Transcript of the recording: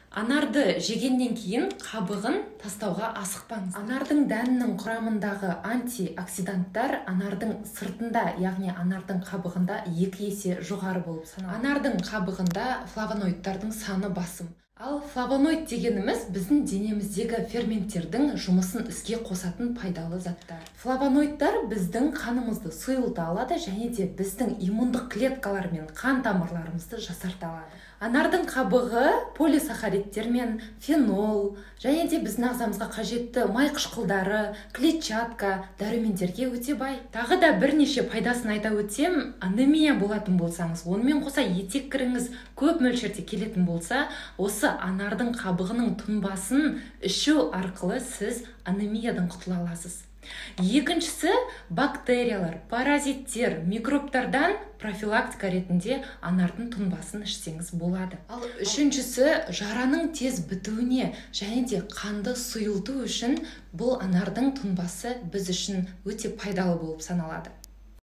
Анарды жегеннен кейін қабығын тастауға асықпаңыз. Анардың дәнінің құрамындағы антиоксиданттар анардың сыртында, яғни анардың қабығында 2 есе жоғары болып саналады. Анардың қабығында флавоноидтардың саны басым. Ал флавоноид дегеніміз біздің денеміздегі ферменттердің жұмысын іске қосатын пайдалы заттар. Флавоноидтар біздің қанымызды сұйылта алады және де біздің иммундық клеткалар мен қан тамырларымызды жасарта алады. Анардың қабығы полисахаридтермен, фенол және де біздің ағзамызға қажетті май қышқылдары, клетчатка, дәрумендерге өте бай. Тағы да бірнеше пайдасын айта өтсем, анемия болатын болсаңыз, онымен қоса етек кіріңіз көп мөлшерде келетін болса, осы анардың қабығының тұнбасын ішу арқылы сіз анемиядан құтыла аласыз. Екіншісі, бактериялар, паразиттер, микробтардан профилактика ретінде анардың тұнбасын ішсеңіз болады. Ал үшіншісі, жараның тез бітуіне және де қанды сұйылту үшін бұл анардың тұнбасы біз үшін өте пайдалы болып саналады.